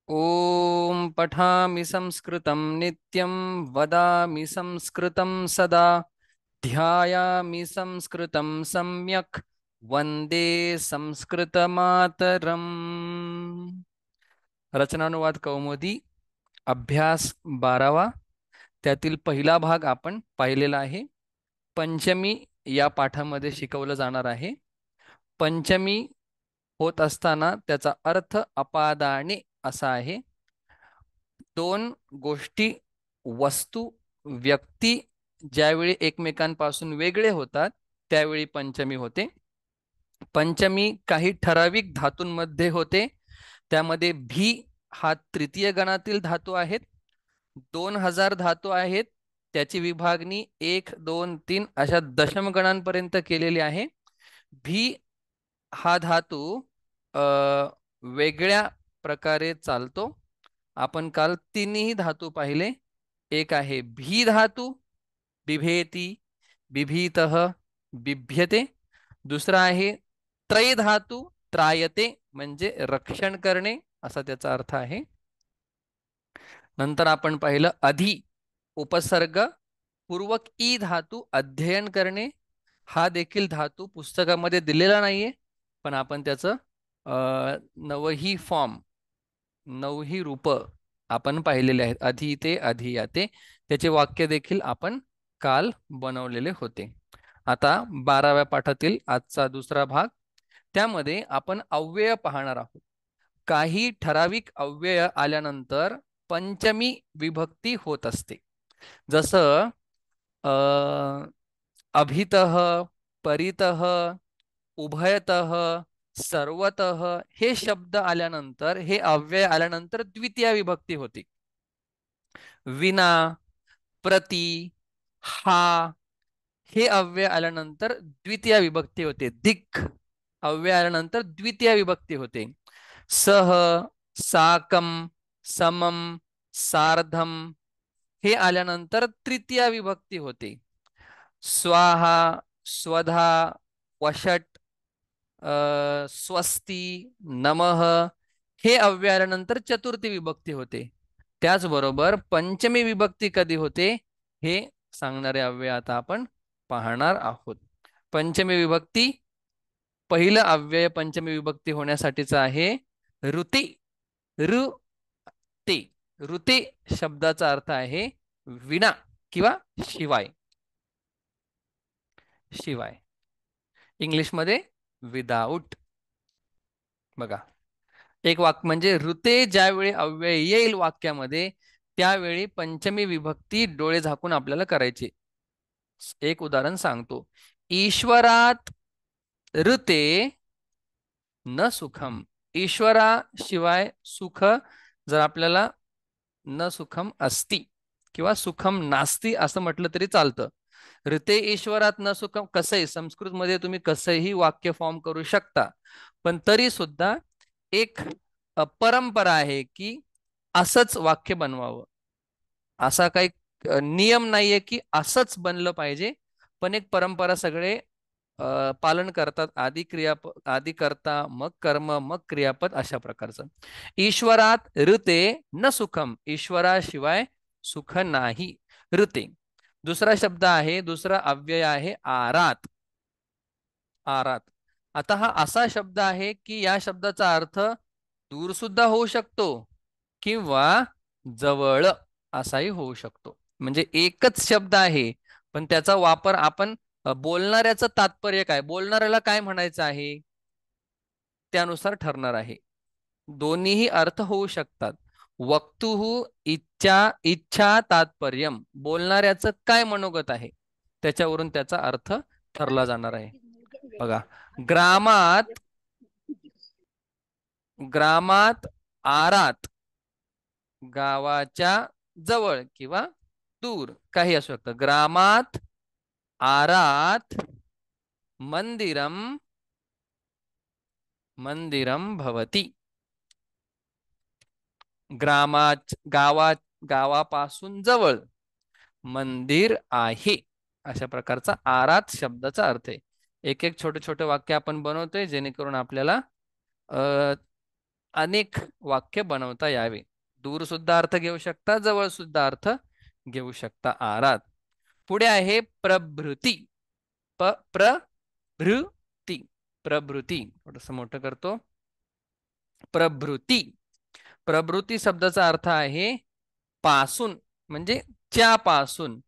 ॐ पठामि संस्कृतं नित्यं वदामि संस्कृतं सदा ध्यायामि संस्कृतं सम्यक् वन्दे संस्कृतमातरम्। रचनानुवाद कौमुदी अभ्यास 12वा त्यातील पहिला भाग आपण पाहिलेला आहे. पंचमी या पाठामध्ये शिकवलं जाणार आहे. पंचमी होत असताना त्याचा अर्थ अपादाने असा आहे. दोन गोष्टी, वस्तू, व्यक्ती ज्यावेळी एकमेकांपासून वेगळे होतात त्यावेळी पंचमी होते. पंचमी काही ठराविक धातूंमध्ये होते. त्यामध्ये भी हा तृतीय गणातील धातू आहेत. 2000 धातू आहेत. त्याची विभागणी 1, 2, 3 अशा दशम गणांपर्यंत केलेली आहे. भी हा धातू अ, वेगळ्या प्रकारे चालतो. आपण काल तिन्ही धातू पाहिले. एक आहे भी धातू, बिभेती, बिभीतः, बिभ्यते. दुसरा आहे त्रय धातू, त्रायते म्हणजे रक्षण करणे असा त्याचा अर्थ आहे. नंतर आपण पाहिलं अधि, उपसर्ग पूर्वक ई धातू, अध्ययन करणे. हा देखील धातू पुस्तकामध्ये दिलेला नाहीये, पण आपण त्याचं नवही फॉर्म, नवही रूप आपण पाहिलेले आहेत. अधिते, अधियाते त्याचे वाक्य देखील आपण काल बनवलेले होते. आता 12व्या पाठातील आजचा दुसरा भाग, त्यामध्ये आपण अव्यय पाहणार आहोत. काही ठराविक अव्यय आल्यानंतर पंचमी विभक्ती होत असते. जसं अभितः, परितः, उभयतः, सर्वतः हे शब्द आल्यानंतर, हे अव्यय आल्यानंतर द्वितीय विभक्ती होती. विना, प्रति, हा हे अव्यय आल्यानंतर द्वितीय विभक्ती होते. दिक् अव्यय आल्यानंतर द्वितीय विभक्ती होते. सह, साकम, समम, सार्धम हे आल्यानंतर तृतीय विभक्ती होते. स्वाहा, स्वधा, वषट, स्वस्ती, नमः हे अव्यय आल्यानंतर चतुर्थी विभक्ती होते. त्याचबरोबर पंचमी विभक्ती कधी होते हे सांगणारे अव्यय आता आपण पाहणार आहोत. पंचमी विभक्ती, पहिलं अव्यय पंचमी विभक्ती होण्यासाठीचं आहे ऋती. ऋते, ऋते शब्दाचा अर्थ आहे विना किंवा शिवाय. शिवाय इंग्लिशमध्ये विदाऊट. बघा, एक वाक्य म्हणजे ऋते ज्यावेळी अव्यय येईल वाक्यामध्ये त्यावेळी पंचमी विभक्ती डोळे झाकून आपल्याला करायची. एक उदाहरण सांगतो. ईश्वरात ऋते न सुखम. ईश्वराशिवाय सुख जर आपल्याला न सुखम अस्ति किंवा सुखम नास्ति असं म्हटलं तरी चालतं. ऋते ईश्वरात न सुखम कसंही संस्कृतमध्ये तुम्ही कसंही वाक्य फॉर्म करू शकता, पण तरी सुद्धा एक परंपरा आहे की असंच वाक्य बनवावं. असा काही नियम नाहीये की असंच बनलं पाहिजे, पण एक परंपरा सगळे पालन करतात. आधी आधी कर्ता, मग कर्म, मग क्रियापद अशा प्रकारचं. ईश्वरात ऋते न सुखम, ईश्वराशिवाय सुख नाही. ऋते. दुसरा शब्द आहे, दुसरा अव्यय आहे आरात. आरात. आता हा असा शब्द आहे की या शब्दाचा अर्थ दूर सुद्धा होऊ शकतो किंवा जवळ असाही होऊ शकतो. म्हणजे एकच शब्द आहे, पण त्याचा वापर आपण बोलणाऱ्याचं तात्पर्य काय, बोलणाऱ्याला काय म्हणायचं आहे त्यानुसार ठरणार आहे. दोन्हीही अर्थ होऊ शकतात. वक्तुः इच्छा, इच्छा तात्पर्यम, बोलणाऱ्याचं काय मनोगत आहे त्याच्यावरून त्याचा अर्थ ठरला जाणार आहे. बघा, ग्रामात, ग्रामात आरात, गावाच्या जवळ किंवा दूर काही असू शकतं. ग्रामात आरात मंदिरम, मंदिरम भवति. गावापासून जवळ मंदिर आहे अशा प्रकारचा आरात शब्दाचा अर्थ आहे. एक एक छोटे छोटे वाक्य आपण बनवतोय जेणेकरून आपल्याला अनेक वाक्य बनवता यावे. दूर सुद्धा अर्थ घेऊ शकता, जवळ सुद्धा अर्थ घेऊ शकता आरात. पुढे आहे प्रभृती. प्रभृती. प्रभृती थोडस मोठं करतो. प्रभृती. प्रभृती शब्दाचा अर्थ आहे पासून, म्हणजे च्यापासून,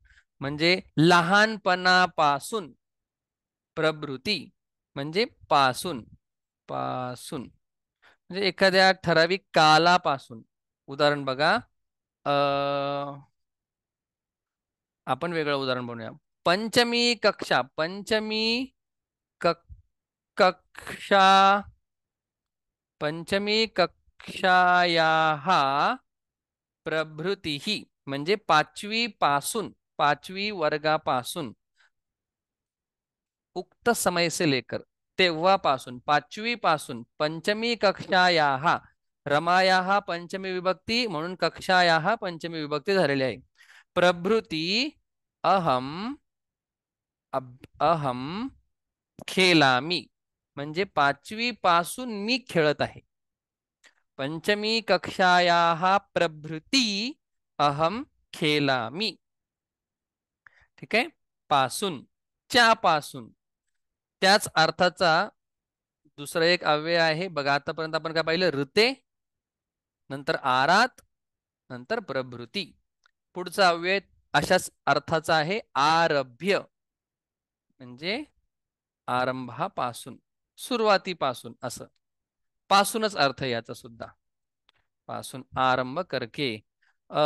म्हणजे लहानपणापासून. प्रभृती म्हणजे पासून. पासून म्हणजे एखाद्या ठराविक कालापासून. उदाहरण बघा. अ आपण वेगळं उदाहरण बनवूया. पंचमी कक्षा. पंचमी कक्षा. पंचमी कक्षायाः प्रभृतीः म्हणजे पाचवी पासून, पाचवी वर्गापासून. उक्त समय से लेकर, तेव्हापासून, पाचवी पासून. पंचमी कक्षायाः, रमायाः पंचमी विभक्ती म्हणून कक्षायाः पंचमी विभक्ती झालेली आहे. प्रभृती अहम अहम खेलामी म्हणजे पाचवी पासून मी खेळत आहे. पंचमी कक्षायाः प्रभृती अहम खेलामी. ठीक आहे. पासून, च्या पासून. त्याच अर्थाचा दुसरा एक अव्यय आहे बघा. आतापर्यंत आपण काय पाहिलं? ऋते, नंतर आरात, नंतर प्रभृती. पुढचा अव्यय अशाच अर्थाचा आहे आरभ्य, म्हणजे आरंभापासून, सुरुवातीपासून असं. पासूनच अर्थ याचा सुद्धा. पासून आरंभ करके. अ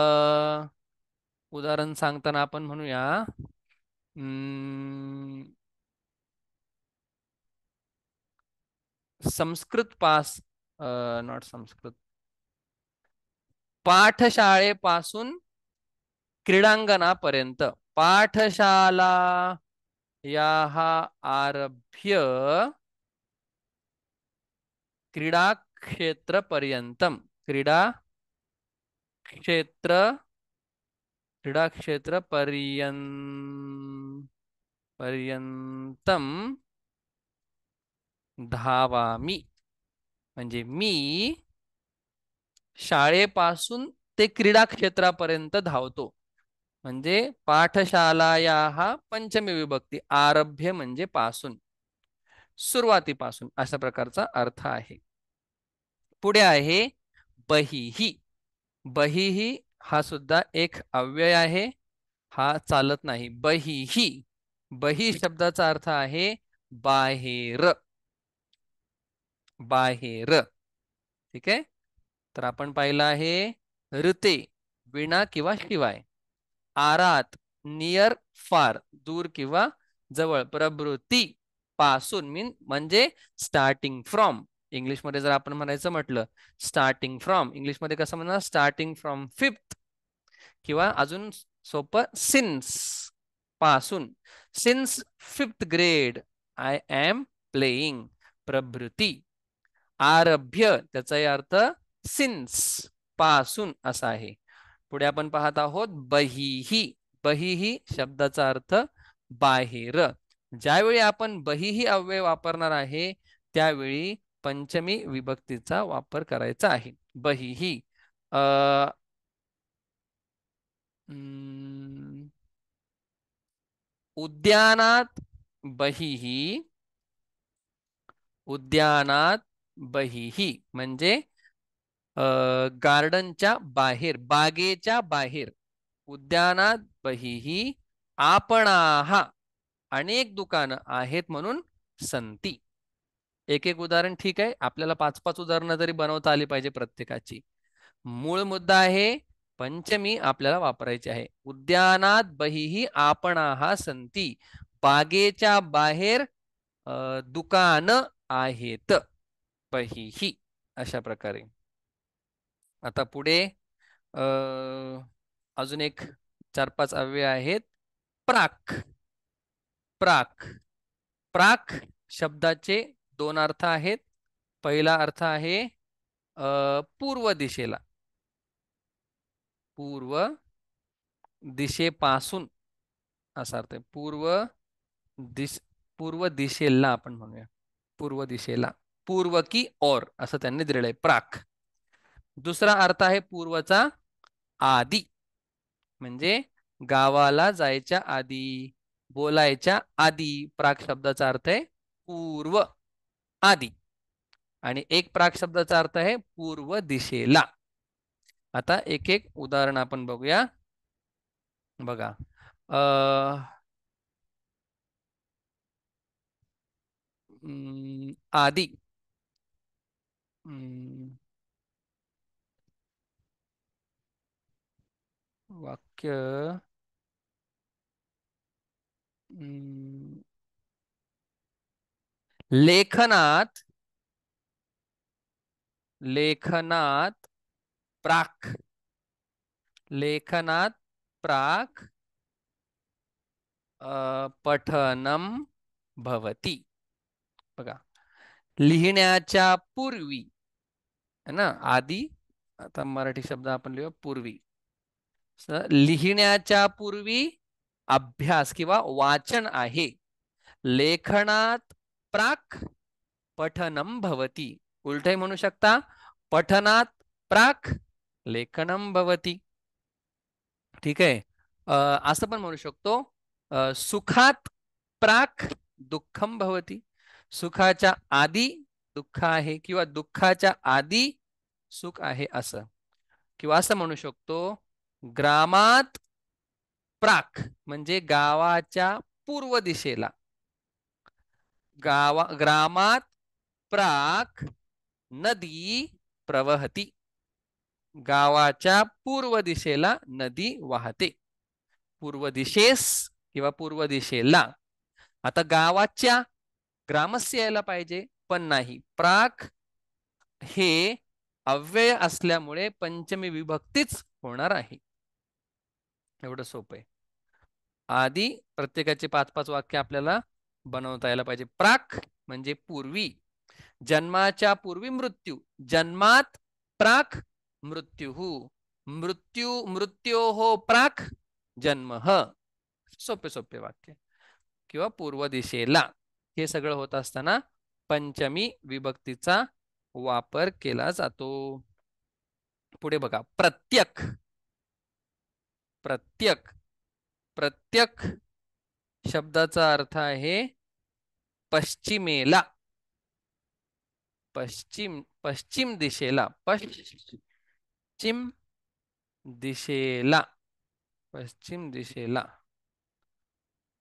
उदाहरण सांगताना आपण म्हणूया संस्कृत पास, नॉट संस्कृत, पाठशाळेपासून क्रीडांगणापर्यंत. पाठशाला याः आरभ्य क्रीडाक्षेत्रपर्यंतम. क्रीडाक्षेत्र पर्यंतम धावामी म्हणजे मी शाळेपासून ते क्रीडा क्षेत्रापर्यंत धावतो. म्हणजे पाठशालायाः पंचमी विभक्ती. आरभ्य म्हणजे पासून, सुरुवातीपासून अशा प्रकारचा अर्थ आहे. पुढे आहे बहिही. बहिही हा सुद्धा एक अव्यय आहे. हा चालत नाही. बहिही. बही शब्दाचा अर्थ आहे बाहेर. बाहेर. ठीक आहे. तर आपण पाहिलं आहे ऋते, विना किंवा शिवाय. आरात, नियर, फार, दूर किंवा जवळ. प्रभृती, पासून, म्हणजे स्टार्टिंग फ्रॉम. इंग्लिशमध्ये जर आपण म्हणायचं म्हटलं स्टार्टिंग फ्रॉम, इंग्लिशमध्ये कसं म्हणणार? स्टार्टिंग फ्रॉम फिफ्थ, किंवा अजून सोपं सिन्स, पासून. Since fifth grade I am playing. प्रभृती. आरभ्य त्याचाही अर्थ सिन्स, पासून असा आहे. पुढे आपण पाहत आहोत बहिही. बहिही शब्दाचा अर्थ बाहेर. ज्यावेळी आपण बहिही अव्यय वापरणार आहे त्यावेळी पंचमी विभक्तीचा वापर करायचा आहे. बहिही. उद्यानात बहिही. उद्यानात बहिही म्हणजे गार्डनच्या बाहेर, बागेच्या बाहेर. उद्यानात बहिही आपणाः अनेक दुकानं आहेत म्हणून संती. एक एक उदाहरण ठीक आहे. आपल्याला 5-5 उदाहरणं जरी बनवता आली पाहिजे प्रत्येकाची. मूळ मुद्दा आहे पंचमी आपल्याला वापरायची आहे. उद्यानात बहिही आपणाः संती. बागेच्या बाहेर दुकानं आहेत. बहिही अशा प्रकारे. आता पुढे अजून एक 4-5 अव्यय आहेत. प्राक. प्राक. प्राक शब्दाचे 2 अर्थ आहेत. पहिला अर्थ आहे पूर्व दिशेला. पूर्व दिशेपासून असा अर्थ आहे. पूर्व दिशेला आपण म्हणूया. पूर्व दिशेला. पूर्व की ओर असं त्यांनी दिलेलं आहे. प्राक. दुसरा अर्थ आहे पूर्वचा आदी, म्हणजे गावाला जायच्या आधी, बोलायच्या आधी. प्राक शब्दाचा अर्थ आहे पूर्व, आदी. आणि एक प्राक शब्दाचा अर्थ आहे पूर्व दिशेला. आता एक एक उदाहरण आपण बघूया. बघा, आदी. वाक्य, लेखनात, लेखनात प्राक, लेखनात प्राक पठनम भवती. बघा, लिहिण्याच्या पूर्वी है ना, आधी. आता मराठी शब्द आपण लिहू पूर्वी. लिहिण्याच्या पूर्वी अभ्यास किंवा वाचन आहे. लेखनात प्राक पठनम भवती. उलटही म्हणू शकता, पठनात प्राक लेखनम भवती. ठीक आहे. असं पण म्हणू शकतो, सुखात प्राक दुःखम भवती. सुखाच्या आधी दुःख आहे किंवा दुःखाच्या आधी सुख आहे असं. किंवा असं म्हणू शकतो, ग्रामात प्राक म्हणजे गावाच्या पूर्व दिशेला. ग्रामात प्राक नदी प्रवहती. गावाच्या पूर्व दिशेला नदी वाहते. पूर्व दिशेस किंवा पूर्व दिशेला. आता गावाच्या, ग्रामस्य यायला पाहिजे पण नाही. प्राक हे अव्यय असल्यामुळे पंचमी विभक्तीच होणार आहे. एवढं सोपं आहे. आधी प्रत्येकाचे 5-5 वाक्य आपल्याला बनवता यायला पाहिजे. प्राक म्हणजे पूर्वी. जन्माच्या पूर्वी मृत्यू. जन्मात प्राक मृत्यू. मृत्योः प्राक जन्म. सोपे सोपे वाक्य. किंवा पूर्व दिशेला. हे सगळं होत असताना पंचमी विभक्तीचा वापर केला जातो. पुढे बघा, प्रत्यक. प्रत्यक, प्रत्यक शब्दाचा अर्थ आहे पश्चिमेला. पश्चिम, पश्चिम दिशेला. पश्चिम दिशेला, पश्चिम दिशेला.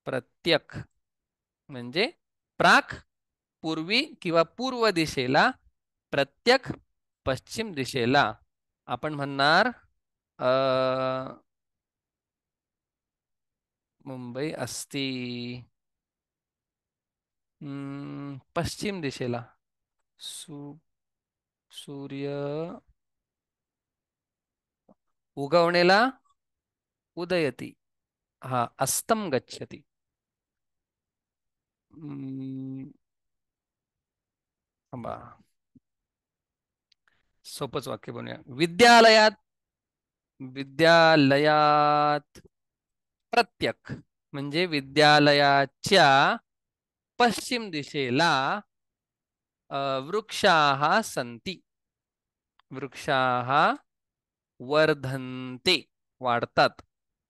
प्रत्यक म्हणजे प्राक पूर्वी किंवा पूर्व दिशेला, प्रत्यक पश्चिम दिशेला. आपण म्हणणार मुंबई असती पश्चिम दिशेला. सूर्य उगवणेला उदयती. हा, अस्तम गच्छति. सोपच वाक्य बनूया. विद्यालयात, विद्यालयात प्रत्यक म्हणजे विद्यालयाच्या पश्चिम दिशेला वृक्षाः सन्ति. वृक्षाः वर्धन्ते, वाढतात.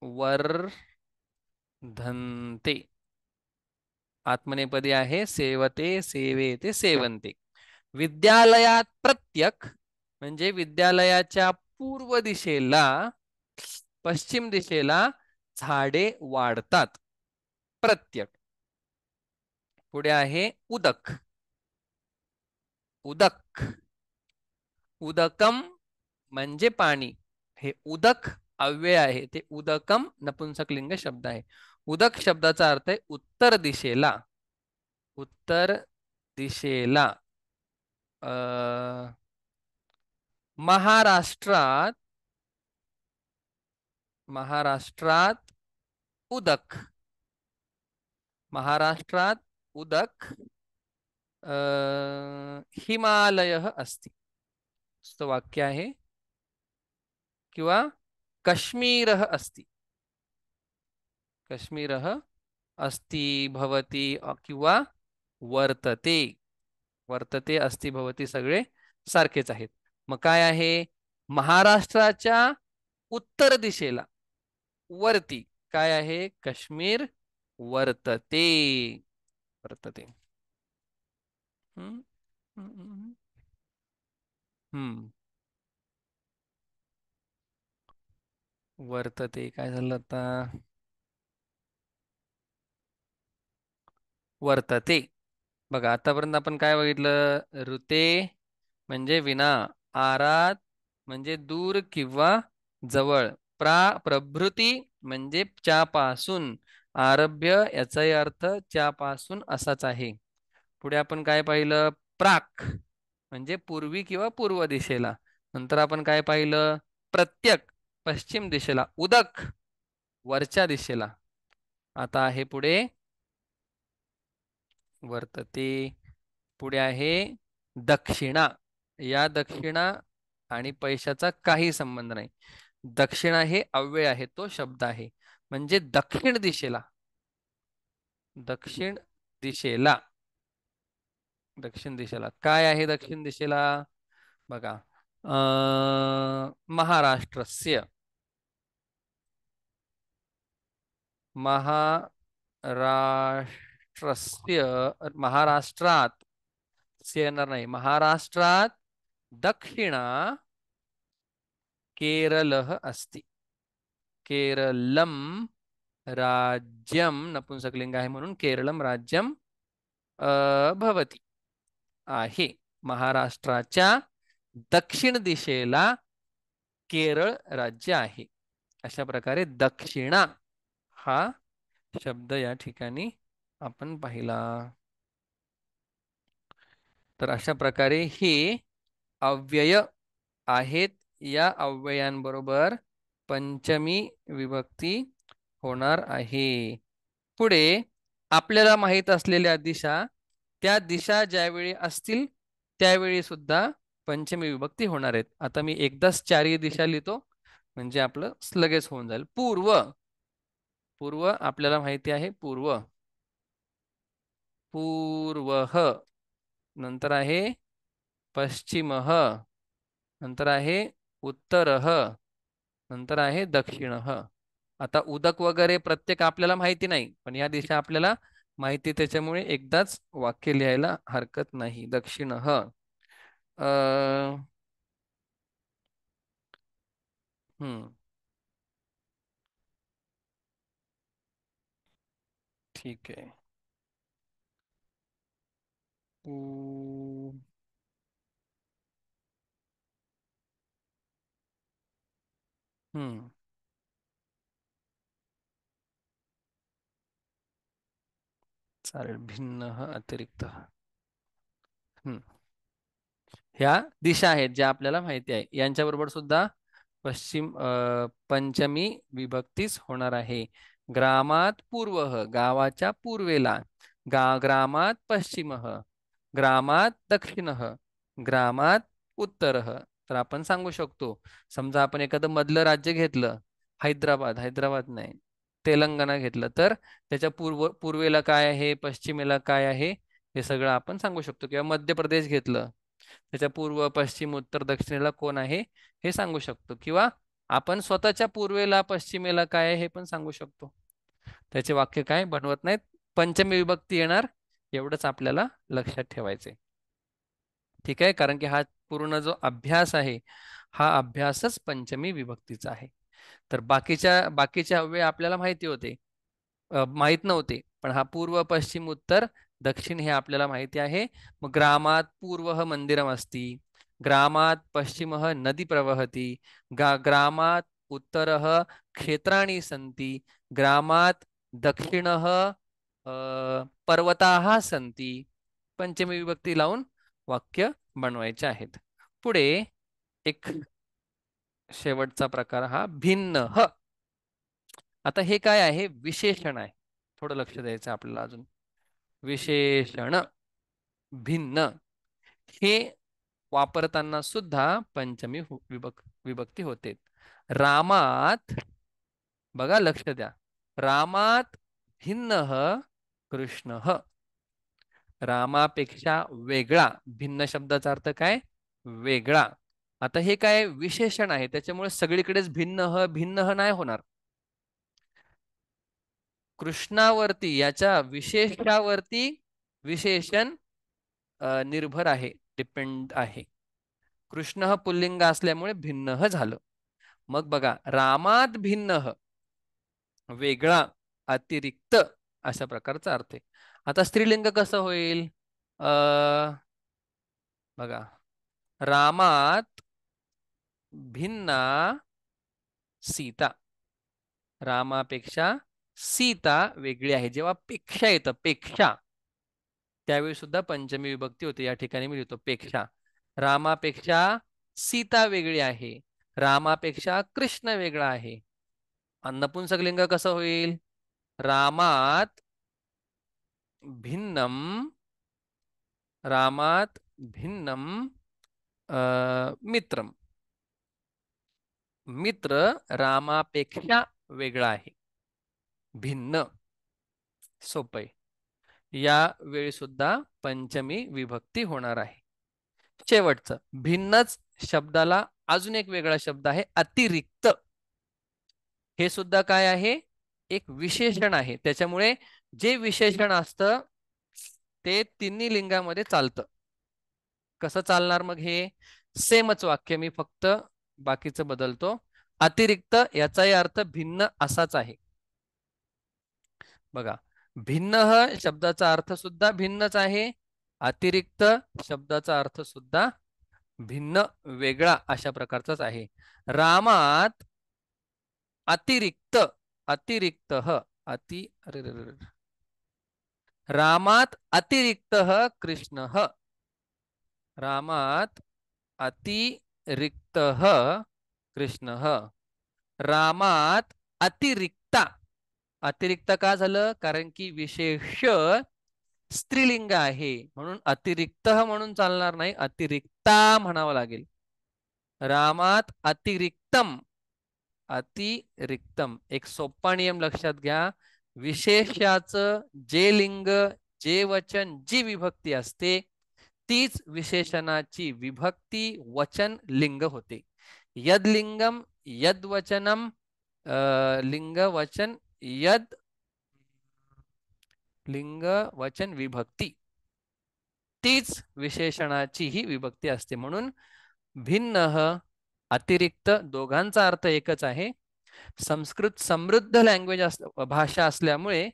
वर्धन्ते आत्मनेपदी आहे. सेवते, सेवेते, सेवन्ते. विद्यालयात प्रत्यक म्हणजे विद्यालयाच्या पूर्व दिशेला, पश्चिम दिशेला झाडे वाढतात. प्रत्यक. पुढे आहे उदक. उदक, उदकम म्हणजे पाणी. हे उदक अव्यय आहे. ते उदकम नपुंसकलिंग शब्द आहे. उदक शब्दाचा अर्थ आहे उत्तर दिशेला. उत्तर दिशेला. महाराष्ट्रात, महाराष्ट्रात उदक. महाराष्ट्रात उदक हिमालय अस्ति. वाक्य आहे. किंवा काश्मीरः अस्ति. काश्मीरः अस्ति भवति किंवा वर्तते. वर्तते, अस्ति, भवति सगळे सारखेच आहेत. मग काय आहे? महाराष्ट्राच्या उत्तर दिशेला वरती काय आहे? काश्मीर वर्तते. वर्तते. हम्म हम्म हम्म. वर्तते काय झालं आता? वर्तते. बघा आतापर्यंत आपण काय बघितलं? ऋते म्हणजे विना, आरात म्हणजे दूर किंवा जवळ, प्रभृती म्हणजे च्यापासून, आरभ्य याचाही अर्थ च्यापासून असाच आहे. पुढे आपण काय पाहिलं? प्राक म्हणजे पूर्वी किंवा पूर्व दिशेला. नंतर आपण काय पाहिलं? प्रत्यक पश्चिम दिशेला, उदक वरच्या दिशेला. आता आहे पुढे वर्तते. पुढे आहे दक्षिणा. या दक्षिणा आणि पैशाचा काही संबंध नाही. दक्षिणा हे अव्यय आहे, तो शब्द आहे. म्हणजे दक्षिण दिशेला. दक्षिण दिशेला. दक्षिण दिशेला काय आहे? दक्षिण दिशेला बघा, महाराष्ट्रस्य, महाराष्ट्रस्य, महाराष्ट्रात, से येणार नाही, महाराष्ट्रात दक्षिणा केरलः अस्ति. केरलम राज्यम नपुंसकलिंग आहे म्हणून केरळम राज्यम भवती आहे. महाराष्ट्राच्या दक्षिण दिशेला केरळ राज्य आहे. अशा प्रकारे दक्षिणा हा शब्द या ठिकाणी आपण पाहिला. तर अशा प्रकारे हे अव्यय आहेत. या अव्ययांबरोबर पंचमी विभक्ती होणार आहे. पुढे आपल्याला माहित असलेल्या दिशा, त्या दिशा ज्यावेळी असतील त्यावेळी सुद्धा पंचमी विभक्ती होणार आहेत. आता मी एकदाच चारही दिशा लिहितो म्हणजे आपलं लगेच होऊन जाईल. पूर्व, पूर्व आपल्याला माहिती आहे. पूर्व, पूर्वः. नंतर आहे पश्चिमः. नंतर आहे उत्तरः. नंतर आहे दक्षिणः. आता उदक वगैरे प्रत्येक आपल्याला माहिती नाही, पण या दिशा आपल्याला माहिती, त्याच्यामुळे एकदाच वाक्य लिहायला हरकत नाही. दक्षिणः. हम्म. ठीक आहे. हम्म. चालेल. भिन्न अतिरिक्त. हम्म. ह्या दिशा आहेत ज्या आपल्याला माहिती आहे. यांच्याबरोबर सुद्धा पंचमी विभक्तीच होणार आहे. ग्रामात पूर्व, गावाच्या पूर्वेला. ग्रामात पश्चिम, ग्रामात दक्षिण, ग्रामात उत्तर. तर आपण सांगू शकतो, समजा आपण एखादं मधलं राज्य घेतलं, हैदराबाद, हैदराबाद नाही, तेलंगणा घेतलं, तर त्याच्या पूर्वेला काय आहे, पश्चिमेला काय आहे, हे सगळं आपण सांगू शकतो. किंवा मध्य प्रदेश घेतलं, त्याच्या पूर्व, पश्चिम, उत्तर, दक्षिणेला कोण आहे हे सांगू शकतो. किंवा आपण स्वतःच्या पूर्वेला, पश्चिमेला काय आहे हे पण सांगू शकतो. त्याचे वाक्य काय बनवत नाहीत, पंचमी विभक्ती येणार, एवढंच आपल्याला लक्षात ठेवायचंय. ठीक आहे, कारण की हा पूर्ण जो अभ्यास आहे, हा अभ्यासच पंचमी विभक्तीचा आहे. तर बाकीच्या अव्यय आपल्याला माहिती होते, माहित नव्हते, पण हा पूर्व, पश्चिम, उत्तर, दक्षिण हे आपल्याला माहिती आहे. मग ग्रामात पूर्व मंदिरम अस्ति, ग्रामात पश्चिम नदी प्रवहती, ग्रामात उत्तर क्षेत्राणि सन्ति, ग्रामात दक्षिण पर्वताः सन्ति. पंचमी विभक्ती लावून वाक्य बनवायचे आहेत. पुढे एक शेवटचा प्रकार हा भिन्न. आता हे काय आहे? विशेषण आहे. थोडं लक्ष द्यायचं आपल्याला अजून. विशेषण भिन्न हे वापरताना सुद्धा पंचमी विभक्ती होते. रामात, बघा लक्ष द्या, रामात भिन्न कृष्ण. रामापेक्षा वेगळा, भिन्न शब्दाचा अर्थ काय? वेगळा. आता हे काय विशेषण आहे, त्याच्यामुळे सगळीकडेच भिन्न ह नाही होणार. कृष्णावरती याच्या विशेषावरती विशेषण निर्भर आहे, डिपेंड आहे. कृष्ण ह पुल्लिंग असल्यामुळे भिन्न ह झालं. मग बघा, रामात भिन्न ह वेगळा, अतिरिक्त अशा प्रकारचा अर्थ आहे. आता स्त्रीलिंग कसं होईल? बघा, रामात भिन्ना सीता. रामापेक्षा सीता वेगळी आहे. जेव्हा पेक्षा येतं, पेक्षा, त्यावेळी सुद्धा पंचमी विभक्ती होते. या ठिकाणी मी लिहितो पेक्षा. रामापेक्षा सीता वेगळी आहे. रामापेक्षा कृष्ण वेगळा आहे. नपुंसकलिंग कसं होईल? रामात भिन्नम, रामात भिन्नम मित्रम. मित्र रामापेक्षा वेगळा आहे. भिन्न, सोपय. या वेळी सुद्धा पंचमी विभक्ती होणार आहे. शेवटचं, भिन्नच शब्दाला अजून एक वेगळा शब्द आहे, अतिरिक्त. हे सुद्धा काय आहे? एक विशेषण आहे. त्याच्यामुळे जे विशेषण असतं ते तिन्ही लिंगामध्ये चालतं. कसं चालणार मग हे? सेमच वाक्य, मी फक्त बाकीचं बदलतो. अतिरिक्त याचाही अर्थ भिन्न असाच आहे. बघा, भिन्न ह शब्दाचा अर्थ सुद्धा भिन्नच आहे. अतिरिक्त शब्दाचा अर्थ सुद्धा भिन्न, वेगळा अशा प्रकारचाच आहे. रामात अतिरिक्त, अतिरिक्त ह अति अरे रे रे, रामात अतिरिक्त कृष्ण. रामात अतिरिक्त कृष्ण. रामात अतिरिक्ता. अतिरिक्त का झालं? कारण की विशेष स्त्रीलिंग आहे, म्हणून अतिरिक्त म्हणून चालणार नाही, अतिरिक्ता म्हणावं लागेल. रामात अतिरिक्तम. अतिरिक्तम एक सोपा नियम लक्षात घ्या. विशेषाचं जे लिंग, जे वचन, जी विभक्ती असते, तीच विशेषणाची विभक्ती, वचन, लिंग होते. यदलिंगम यद्वचनम, लिंग वचन यद, लिंग वचन विभक्ती, तीच विशेषणाची ही विभक्ती असते. म्हणून भिन्न, अतिरिक्त दोघांचा अर्थ एकच आहे. संस्कृत समृद्ध लँग्वेज भाषा असल्यामुळे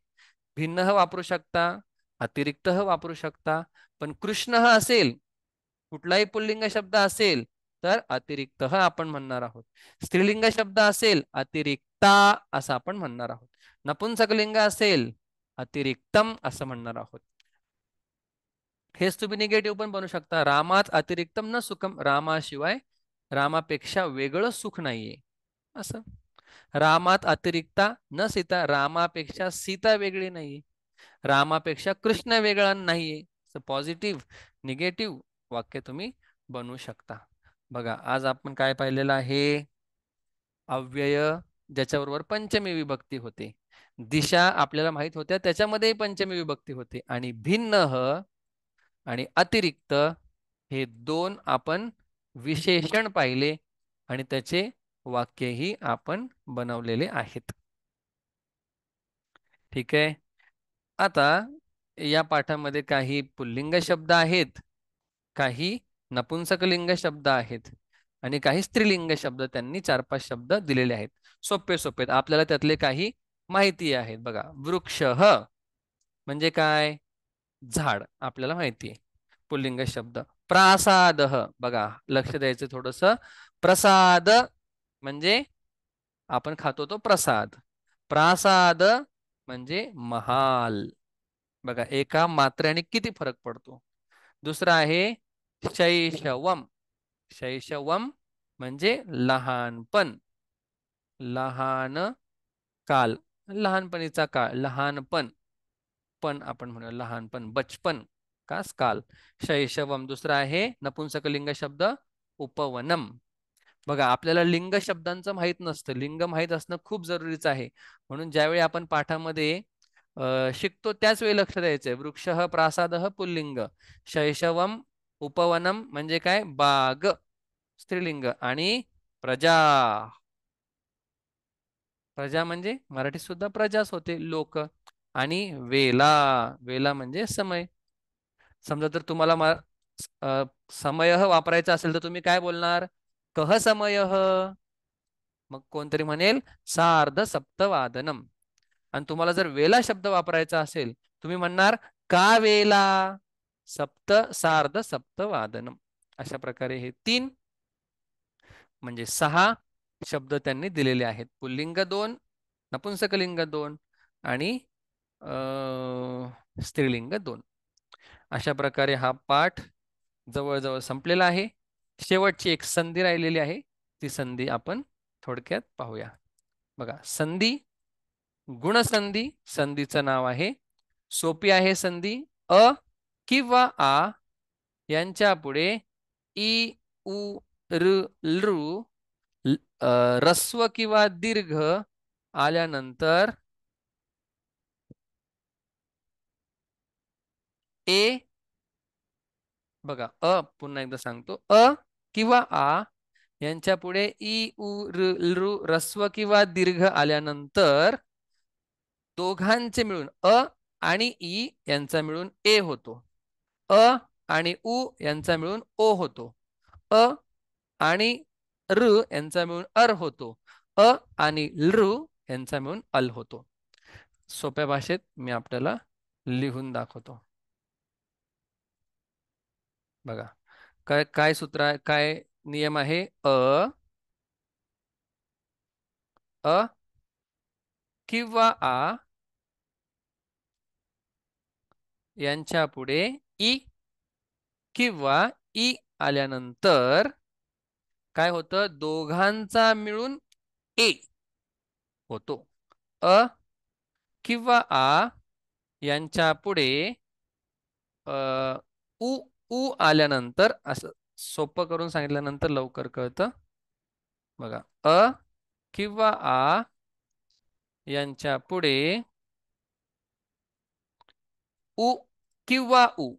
भिन्न वापरू शकता, अतिरिक्त वापरू शकता. पण कृष्ण असेल, कुठलाही पुल्लिंग शब्द असेल तर अतिरिक्त आपण म्हणणार आहोत. स्त्रीलिंग शब्द असेल अतिरिक्ता असं आपण म्हणणार आहोत. नपुंसकलिंग असेल अतिरिक्तम असं म्हणणार आहोत. हेच तुम्ही निगेटिव्ह पण बनवू शकता. रामात अतिरिक्तम न सुखम, रामाशिवाय, रामापेक्षा वेगळं सुख नाहीये असं. रामात अतिरिक्ता न सीता, रामापेक्षा सीता वेगळी नाहीये. रामापेक्षा कृष्ण वेगळा नाहीये. पॉझिटिव्ह, निगेटिव्ह वाक्य तुम्ही बनवू शकता. बघा, आज आपण काय पाहिलेलं आहे? अव्यय ज्याच्याबरोबर पंचमी विभक्ती होते. दिशा आपल्याला माहित होत्या, त्याच्यामध्ये पंचमी विभक्ती होते. आणि भिन्न आणि अतिरिक्त हे दोन आपण विशेषण पाहिले आणि त्याचे वाक्यही आपण बनवलेले आहेत. ठीक आहे. आता या पाठामध्ये काही पुल्लिंग शब्द आहेत, काही नपुंसकलिंग शब्द आहेत आणि काही स्त्रीलिंग शब्द, त्यांनी 4-5 शब्द दिलेले आहेत. सोपे सोपे आपल्याला त्यातले काही माहिती आहेत. बघा, वृक्ष म्हणजे काय? झाड, आपल्याला माहिती आहे, पुल्लिंग शब्द. प्रासाद, बघा लक्ष द्यायचं थोडस. प्रसाद म्हणजे आपण खातो तो प्रसाद. प्रासाद म्हणजे महाल. बघा, एका मात्र्याने किती फरक पडतो. दुसरा आहे शैशवम. शैशवम म्हणजे लहानपण, लहान काल, लहानपणीचा काळ, लहानपण. पण आपण म्हणूया लहानपण, बचपन, कास काल, शैशवम. दुसरा आहे नपुंसकलिंग शब्द उपवनम. बघा, आपल्याला लिंग शब्दांचं माहित नसतं, लिंग माहित असणं खूप जरुरीचं आहे. म्हणून ज्यावेळी आपण पाठामध्ये शिकतो त्याच वेळी लक्ष द्यायचंय. वृक्ष, प्रासाद पुल्लिंग, शैशवम, उपवनम म्हणजे काय? बाग. स्त्रीलिंग. आणि प्रजा, प्रजा म्हणजे मराठीत सुद्धा प्रजाच होते, लोक. आणि वेला, वेला म्हणजे समय. समजा जर तुम्हाला समय वापरायचा असेल तर तुम्ही काय बोलणार? कह समय. मग कोणतरी म्हणेल सार्ध सप्तवादनम. आणि तुम्हाला जर वेला शब्द वापरायचा असेल, तुम्ही म्हणणार का वेला सार्ध सप्तवादनम. अशा प्रकारे हे तीन म्हणजे सहा शब्द त्यांनी दिलेले आहेत. पुल्लिंग दोन, नपुंसकलिंग दोन आणि स्त्रीलिंग दोन. अशा प्रकारे हा पाठ जवळजवळ संपलेला आहे. शेवटची एक संधी राहिलेली आहे, ती संधी आपण थोडक्यात पाहूया. बघा, संधी, गुणसंधी. संधीचं नाव आहे, सोपी आहे संधी. अ किंवा आ यांच्या पुढे इ, उ, र, लृ, रस्व किंवा दीर्घ आल्यानंतर ए, बघा पुन्हा एकदा सांगतो, किंवा आ यांच्या पुढे इ, उ, र, लृ, रस्व किंवा दीर्घ आल्यानंतर दोघांचे मिळून आणि ई यांचा मिळून ए होतो. आणि उ यांचा मिळून ओ होतो. अ आणि ऋ यांचा मिळून अर होतो. आणि लृ यांचा मिळून अल होतो. सोप्या भाषेत मी आपल्याला लिहून दाखवतो. बघा, काय काय सूत्र आहे, काय नियम आहे? अ किंवा आ यांच्या पुढे ई किंवा ई आल्यानंतर काय होतं? दोघांचा मिळून ए होतो. अ किंवा आ यांच्या पुढे उ उ आल्यानंतर, असं सोपं करून सांगितल्यानंतर लवकर कळतं. बघा, किंवा आ यांच्या पुढे उ किंवा उ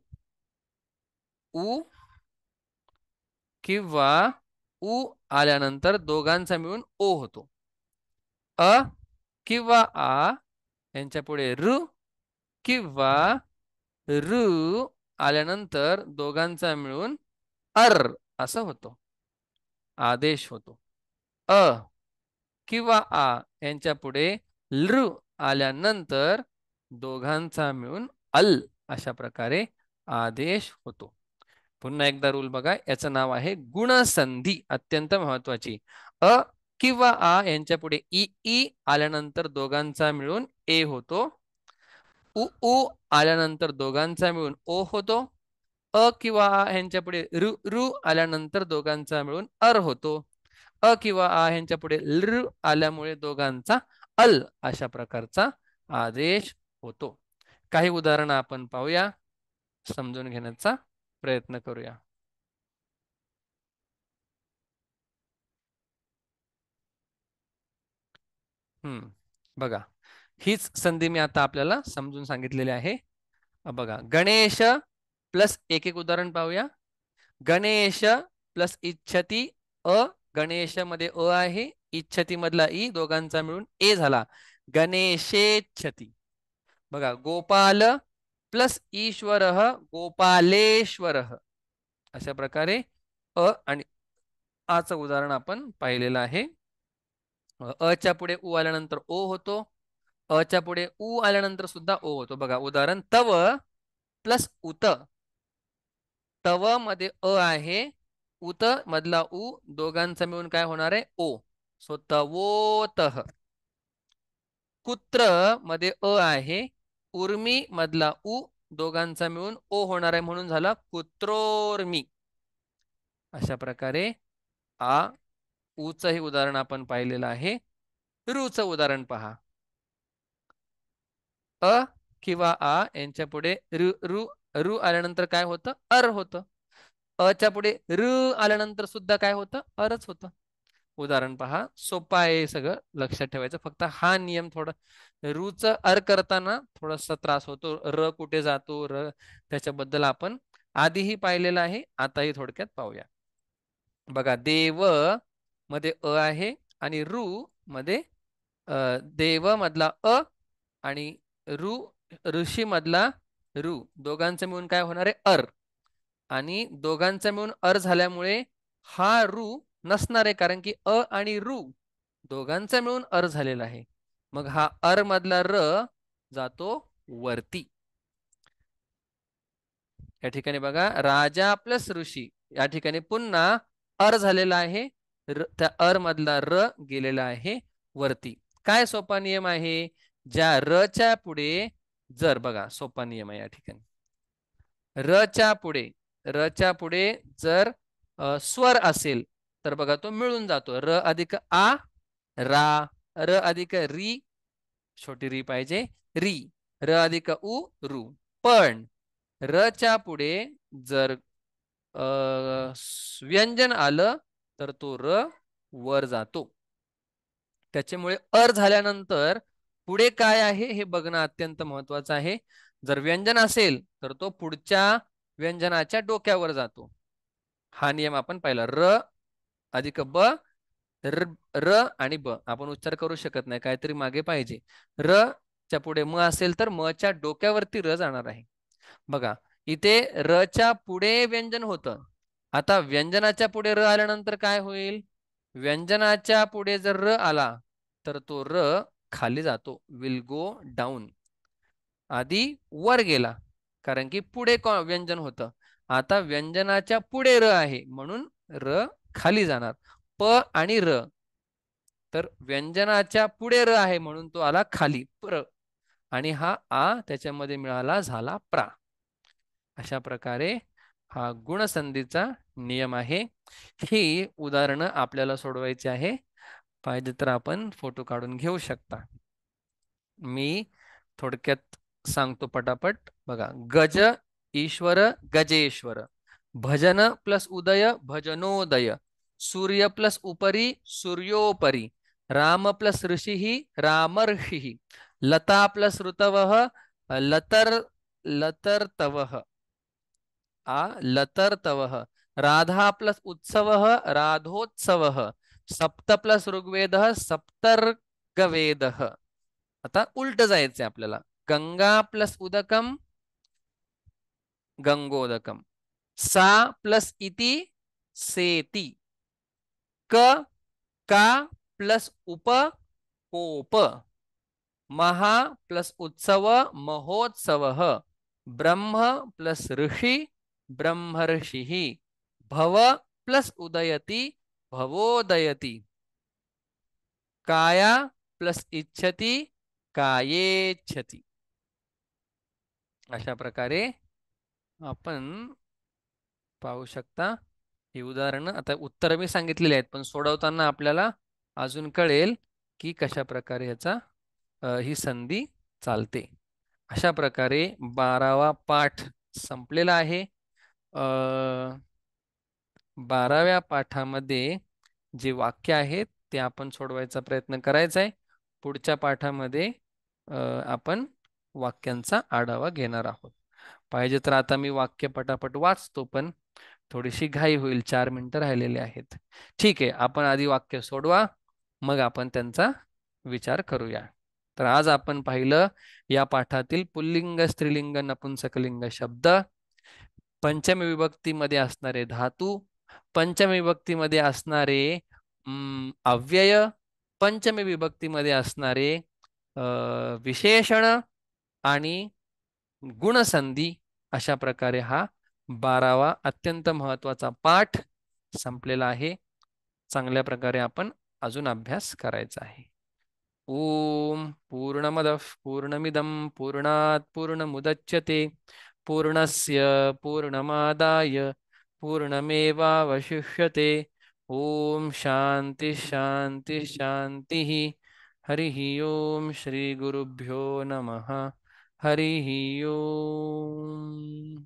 किंवा उ आल्यानंतर दोघांचा मिळून ओ होतो. अ किंवा आ यांच्या पुढे ऋ किंवा ऋ आल्यानंतर दोघांचा मिळून अर असं होतो, आदेश होतो. अ किंवा आ यांच्या पुढे लृ आल्यानंतर दोघांचा मिळून अल अशा प्रकारे आदेश होतो. पुन्हा एकदा रूल बघा, याचं नाव आहे गुणसंधी, अत्यंत महत्वाची. अ किंवा आ यांच्या पुढे ई ई आल्यानंतर दोघांचा मिळून ए होतो. उ उ आल्यानंतर दोघांचा मिळून ओ होतो. किंवा आ ह्यांच्या पुढे ऋ ऋ आल्यानंतर दोघांचा मिळून अर होतो. किंवा आ ह्यांच्या पुढे लृ आल्यामुळे दोघांचा अल अशा प्रकारचा आदेश होतो. काही उदाहरणं आपण पाहूया, समजून घेण्याचा प्रयत्न करूया. बघा, हीच संधी मी आता आपल्याला समजून सांगितलेली आहे. बघा, गणेश प्लस एक एक उदाहरण पाहूया. गणेश प्लस इच्छती अ, गणेश मध्ये अ आहे, इच्छती मधला ई, दोघांचा मिळून ए झाला, गणेशेच्छती. बघा, गोपाल प्लस ईश्वर गोपालेश्वर. अशा प्रकारे आणि आचं उदाहरण आपण पाहिलेलं आहे. च्या पुढे उ आल्यानंतर ओ होतो. च्या पुढे उ आल्यानंतर सुद्धा ओ होतो. बघा, उदाहरण, तव प्लस उत. तव मध्ये आहे, उत मधला उ, दोघांचा मिळून काय होणार आहे? ओ. सो तवोतः. कुत्र मध्ये आहे, उर्मी मधला उ, दोघांचा मिळून ओ होणार आहे, म्हणून झाला कुत्रोर्मी. अशा प्रकारे आ ऊच हे उदाहरण आपण पाहिलेलं आहे. ऋच उदाहरण पहा. किंवा आ यांच्या पुढे ऋ ऋ ऋ आल्यानंतर काय होतं? अर होतं. च्या पुढे ऋ आल्यानंतर सुद्धा काय होतं? अरच होतं. उदाहरण पहा, सोपं आहे, सगळं लक्षात ठेवायचं. फक्त हा नियम थोडा, रूच अर करताना थोडासा त्रास होतो. र कुठे जातो, र त्याच्याबद्दल आपण आधीही पाहिलेलं आहे, आताही थोडक्यात पाहूया. बघा, देव मध्ये अ आहे आणि ऋ मध्ये देव मधला अ आणि ऋ ऋषी मधला ऋ दोघांचं मिळून काय होणार आहे अर. आणि दोघांचा मिळून अर झाल्यामुळे हा ऋ नसणार आहे, कारण की अ आणि ऋ दोघांचा मिळून अर झालेला आहे. मग हा अर मधला र जातो वरती. या ठिकाणी बघा, राजा प्लस ऋषी या ठिकाणी पुन्हा अर झालेला आहे. त्या अर मधला र गेलेला आहे वरती. काय सोपा नियम आहे? ज्या रच्या पुढे जर, बघा सोपा नियम आहे या ठिकाणी, रच्या पुढे रच्या पुढे जर स्वर असेल तर बघा तो मिळून जातो. र अधिक आ रा, र अधिक री, छोटी री पाहिजे, री, र अधिक उ रू. पण रच्या पुढे जर व्यंजन आलं तर तो र वर जातो. त्याच्यामुळे अर झाल्यानंतर पुढे काय आहे हे बघणं अत्यंत महत्वाचं आहे. जर व्यंजन असेल तर तो पुढच्या व्यंजनाच्या डोक्यावर जातो. हा नियम आपण पाहिला. र अधिक ब, र, र आणि ब आपण उच्चार करू शकत नाही, काहीतरी मागे पाहिजे. र च्या पुढे म असेल तर म च्या डोक्यावरती र जाणार आहे. बघा, इथे र च्या पुढे व्यंजन होतं. आता व्यंजनाच्या पुढे र आल्यानंतर काय होईल? व्यंजनाच्या पुढे जर र आला तर तो र खाली जातो, विल गो डाऊन. आधी वर गेला कारण की पुढे व्यंजन होतं. आता व्यंजनाच्या पुढे र आहे म्हणून र खाली जाणार. प आणि र, तर व्यंजनाच्या पुढे र आहे म्हणून तो आला खाली प्र, आणि हा आ त्याच्यामध्ये मिळाला झाला प्रा. अशा प्रकारे हा गुणसंधीचा नियम आहे. ही उदाहरणं आपल्याला सोडवायची आहे. पाहिजे तर आपण फोटो काढून घेऊ शकता. मी थोडक्यात सांगतो पटापट. बघा, गज ईश्वर गजेश्वर, भजन प्लस उदय भजनोदय, सूर्य प्लस उपरी सूर्योपरी, राम प्लस ऋषी रामर्षि, लता प्लस ऋतवः लतर लतर्तवः लतर्तवः, राधा प्लस उत्सवः राधोत्सवः, सप्त प्लस ऋग्वेदः सप्तर्गवेदः. आता उलट जायचंय आपल्याला. गंगा प्लस उदकम गंगोदकम, सा प्लस इति सेती, क का प्लस उप कोप, महा प्लस उत्सव महोत्सव, ब्रह्म प्लस ऋषि ब्रह्मर्षि, भव प्लस उदयति भवोदयति, काया प्लस इच्छति कायेच्छति. अशा प्रकारे आपण पाहू शकता ही उदाहरणं. आता उत्तर मी सांगितलेली आहेत, पण सोडवताना आपल्याला अजून कळेल की कशा प्रकारे ह्याचा ही संधी चालते. अशा प्रकारे 12वा पाठ संपलेला आहे. 12व्या पाठामध्ये जे वाक्य आहेत ते आपण सोडवायचा प्रयत्न करायचा आहे. पुढच्या पाठामध्ये आपण वाक्यांचा आढावा घेणार आहोत. पाहिजे तर आता मी वाक्य पटापट वाचतो, पण थोडीशी घाई होईल, 4 मिनिटं राहिलेले आहेत. ठीक आहे, आपण आधी वाक्य सोडवा, मग आपण त्यांचा विचार करूया. तर आज आपण पाहिलं या पाठातील पुल्लिंग स्त्रीलिंग नपुंसकलिंग शब्द, पंचमी विभक्तीमध्ये असणारे धातू, पंचमी विभक्तीमध्ये असणारे अव्यय, पंचमी विभक्तीमध्ये असणारे विशेषण आणि गुणसंधी. अशा प्रकारे हा 12वा अत्यंत महत्वाचा पाठ संपलेला आहे. चांगल्या प्रकारे आपण अजून अभ्यास करायचा आहे. ओम पूर्णमदः पूर्णमिदं पूर्णात् पूर्णमुदच्यते पूर्णस्य पूर्णमादाय पूर्णमेवावशिष्यते. ओम शांति शांति शांति. हरिः ओम श्री गुरुभ्यो नमः. हरिः ओम.